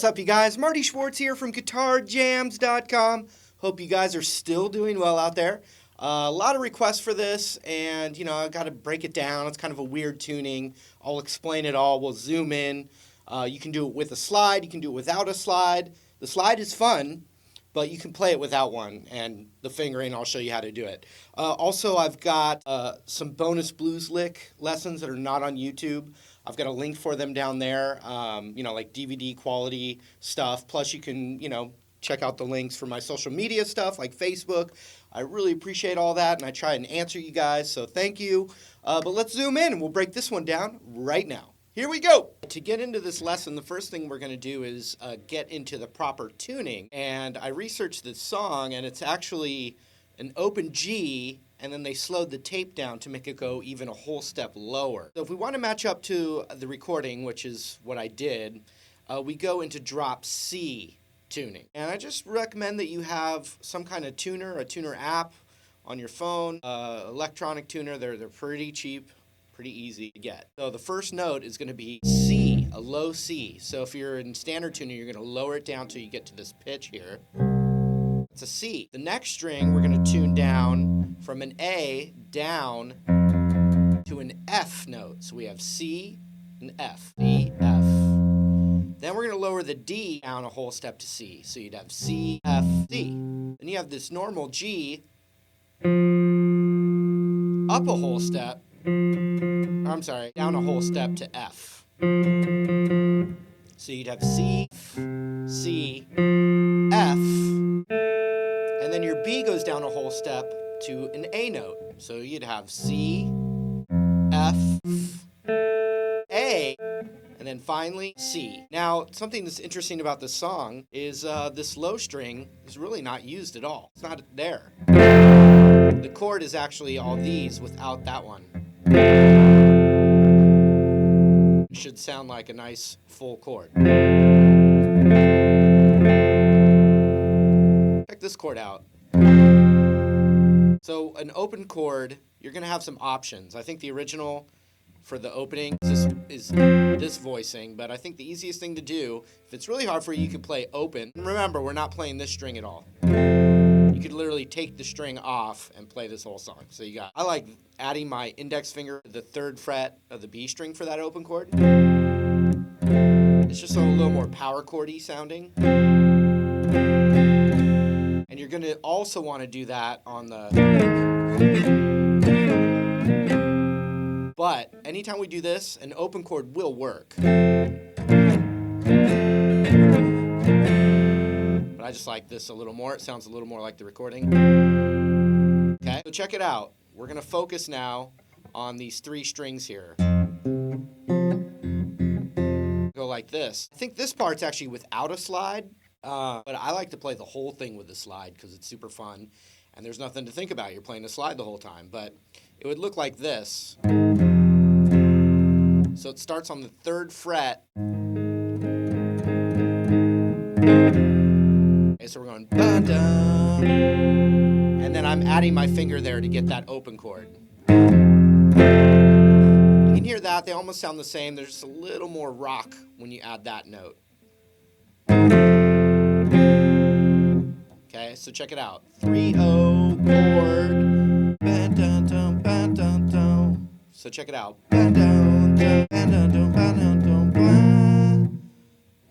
What's up, you guys? Marty Schwartz here from GuitarJams.com. Hope you guys are still doing well out there. A lot of requests for this, and I got to break it down. It's kind of a weird tuning. I'll explain it all. We'll zoom in. You can do it with a slide. You can do it without a slide. The slide is fun, but you can play it without one, and the fingering, I'll show you how to do it. Also, I've got some bonus blues lick lessons that are not on YouTube. I've got a link for them down there, like DVD quality stuff. Plus, you can, check out the links for my social media stuff like Facebook. I really appreciate all that, and I try and answer you guys, so thank you. But let's zoom in, and we'll break this one down right now. Here we go. To get into this lesson, the first thing we're going to do is get into the proper tuning. And I researched this song, and it's actually an open G, and then they slowed the tape down to make it go even a whole step lower. So if we want to match up to the recording, which is what I did, we go into drop C tuning. And I just recommend that you have some kind of tuner, a tuner app on your phone, electronic tuner. They're pretty cheap. Pretty easy to get. So the first note is going to be C, a low C. So if you're in standard tuning, you're going to lower it down till you get to this pitch here. It's a C. The next string, we're going to tune down from an A down to an F note. So we have C and F, C, F. Then we're going to lower the D down a whole step to C. So you'd have C, F, C. Then you have this normal G up a whole step. Down a whole step to F. So you'd have C, F, C, F, and then your B goes down a whole step to an A note. So you'd have C, F, A, and then finally C. Now, something that's interesting about this song is this low string is really not used at all. It's not there. The chord is actually all these without that one. It should sound like a nice full chord. Check this chord out. So an open chord, you're going to have some options. I think the original for the opening is this voicing, but I think the easiest thing to do, if it's really hard for you, you can play open. And remember, we're not playing this string at all. You could literally take the string off and play this whole song. So I like adding my index finger to the 3rd fret of the B string for that open chord. It's just a little more power chordy sounding. And you're going to also want to do that on the... But anytime we do this, an open chord will work. I just like this a little more. It sounds a little more like the recording. Okay, so check it out. We're going to focus now on these 3 strings here. Go like this. I think this part's actually without a slide, but I like to play the whole thing with a slide because it's super fun, and there's nothing to think about. You're playing a slide the whole time, but it would look like this. So it starts on the 3rd fret. So we're going ba-dum, and then I'm adding my finger there to get that open chord. You can hear that. They almost sound the same. There's just a little more rock when you add that note. Okay, so check it out. 3-0 chord. Ba-dum-dum, ba-dum-dum. So check it out. Ba-dum-dum, ba-dum-dum, ba-dum-dum,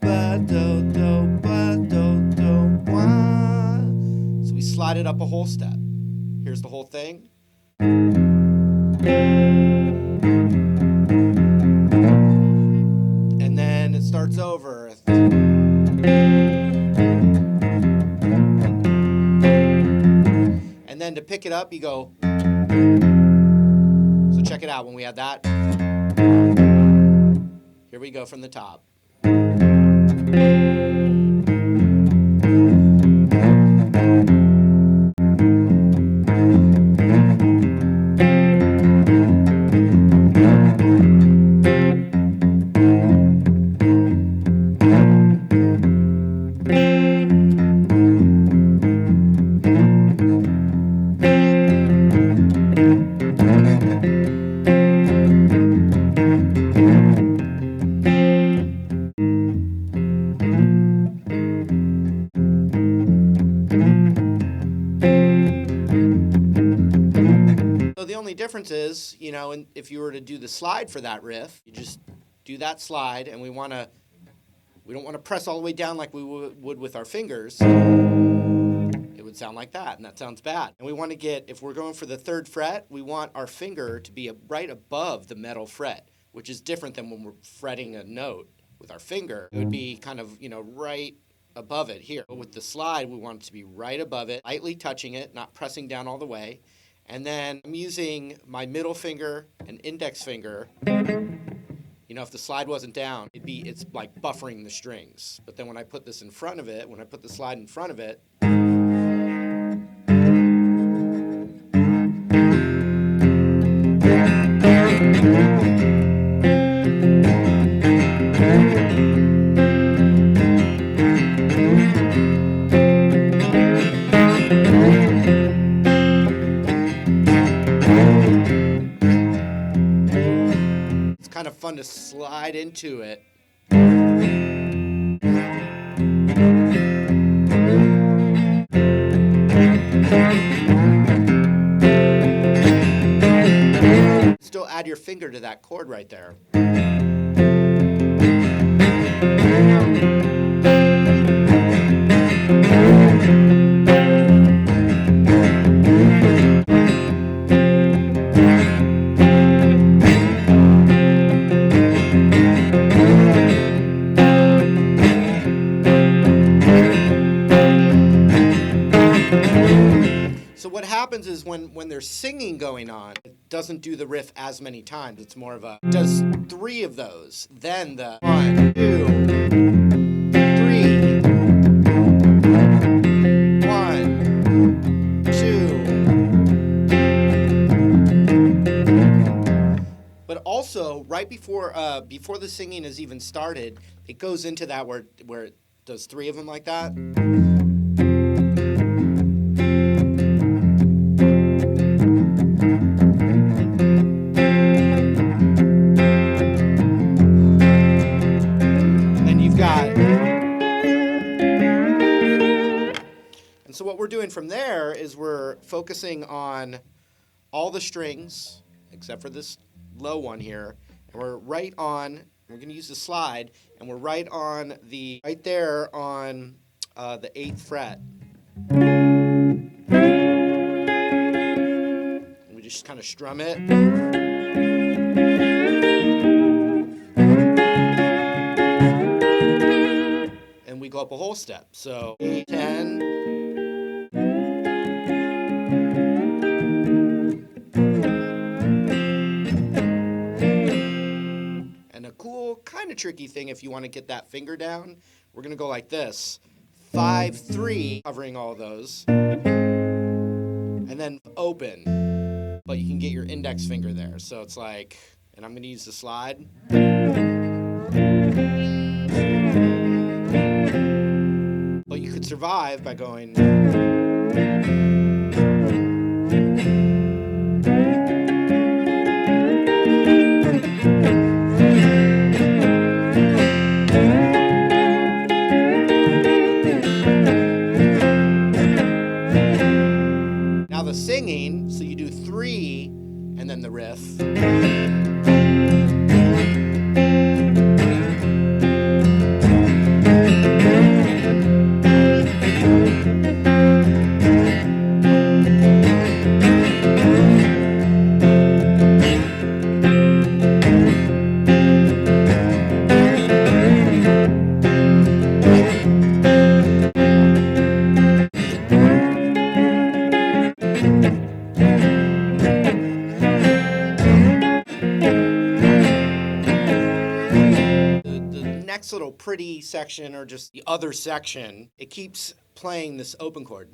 ba-dum-dum, ba-dum-dum. So we slide it up a whole step. Here's the whole thing. And then it starts over. And then to pick it up, you go. So check it out when we add that. Here we go from the top. difference is, you know, if you were to do the slide for that riff, you just do that slide, and we don't want to press all the way down like we would with our fingers. It would sound like that, and that sounds bad. And we want to get, if we're going for the 3rd fret, we want our finger to be right above the metal fret, which is different than when we're fretting a note with our finger. It would be kind of, you know, right above it here. But with the slide, we want it to be right above it, lightly touching it, not pressing down all the way. And then I'm using my middle finger and index finger. You know, if the slide wasn't down, it's like buffering the strings. But then when I put this in front of it, when I put the slide in front of it, kind of fun to slide into it. Still add your finger to that chord right there. So what happens is when there's singing going on, it doesn't do the riff as many times. It's more of it does 3 of those, then the 1, 2, 3, 1, 2. But also, right before the singing is even started, it goes into that where it does 3 of them like that. And so what we're doing from there is we're focusing on all the strings, except for this low one here, and we're going to use the slide, and we're right there on the 8th fret. And we just kind of strum it. And we go up a whole step. So 8, 10. And a cool, kind of tricky thing if you want to get that finger down, we're going to go like this. 5, 3, covering all those. And then open. But you can get your index finger there. So it's like, and I'm going to use the slide. But you could survive by going. Now the singing, so you do 3 and then the riff. Next little pretty section, or just the other section, it keeps playing this open chord,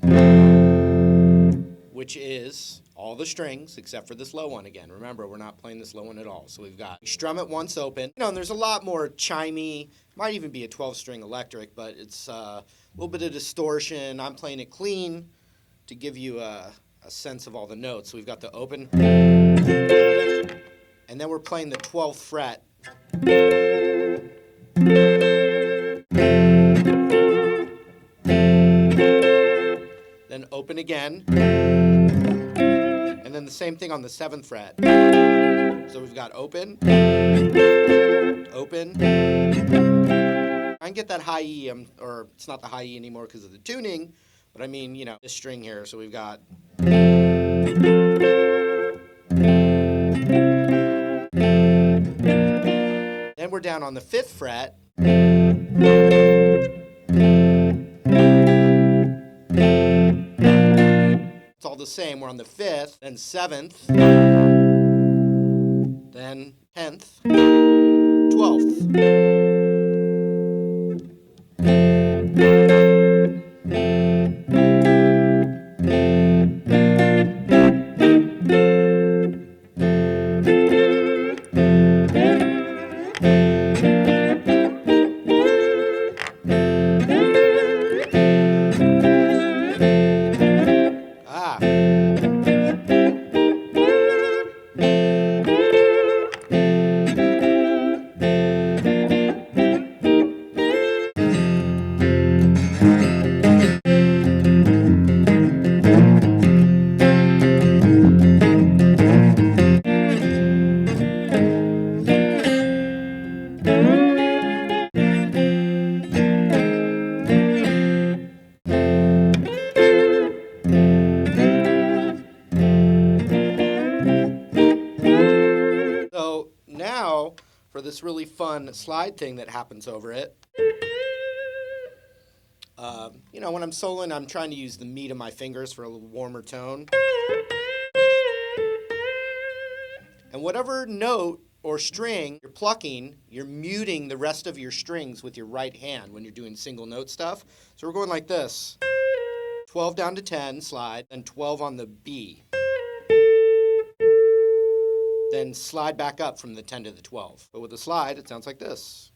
which is all the strings except for this low one again. Remember, we're not playing this low one at all. So we strum it once open. You know, and there's a lot more chimey, might even be a 12-string electric, but it's a little bit of distortion. I'm playing it clean to give you a sense of all the notes. So we've got the open, and then we're playing the 12th fret. Then open again. And then the same thing on the 7th fret. So we've got open, open. I can get that high E, or it's not the high E anymore because of the tuning, but I mean, you know, this string here. So we've got. Then we're down on the 5th fret. It's all the same. We're on the 5th, then 7th, then 10th, 12th. So now for this really fun slide thing that happens over it. You know, when I'm soloing, I'm trying to use the meat of my fingers for a little warmer tone. And whatever note or string you're plucking, you're muting the rest of your strings with your right hand when you're doing single note stuff. So we're going like this. 12 down to 10, slide, then 12 on the B. Then slide back up from the 10 to the 12. But with the slide, it sounds like this.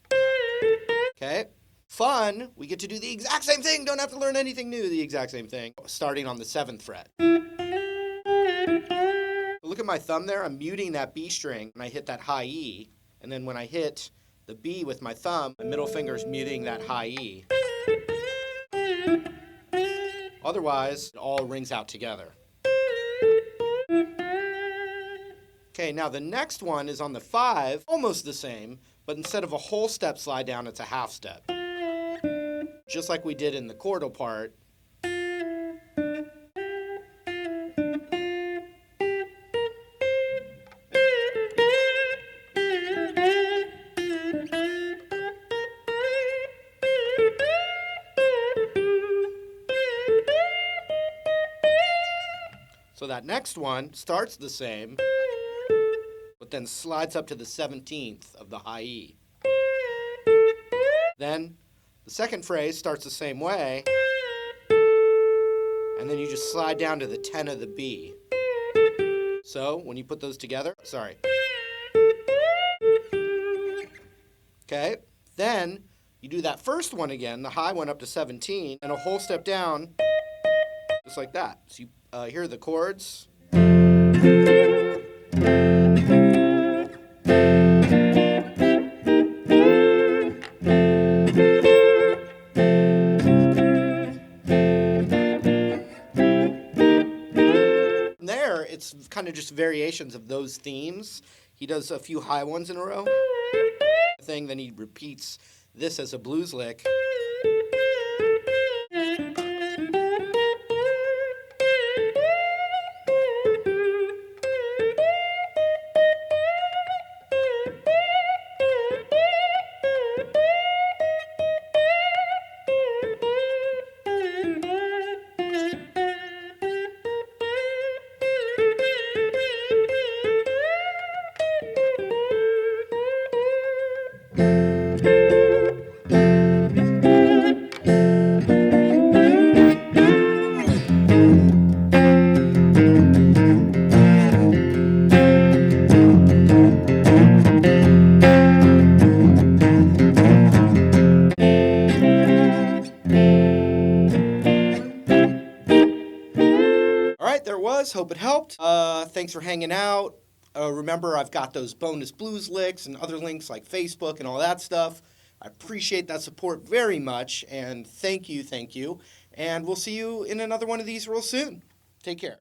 Okay? Fun, we get to do the exact same thing. Don't have to learn anything new, the exact same thing. Starting on the 7th fret. Look at my thumb there. I'm muting that B string, and I hit that high E. And then when I hit the B with my thumb, my middle finger's muting that high E. Otherwise, it all rings out together. Okay, now the next one is on the 5, almost the same, but instead of a whole step slide down, it's a half step. Just like we did in the chordal part. So that next one starts the same, but then slides up to the 17th of the high E. Then the second phrase starts the same way, and then you just slide down to the 10 of the B. So when you put those together, okay, then you do that first one again, the high one up to 17, and a whole step down, just like that. So you here are the chords. There, it's kind of just variations of those themes. He does a few high ones in a row. Then he repeats this as a blues lick. There it was. Hope it helped. Thanks for hanging out. Remember, I've got those bonus blues licks and other links like Facebook and all that stuff. I appreciate that support very much, and thank you. And we'll see you in another one of these real soon. Take care.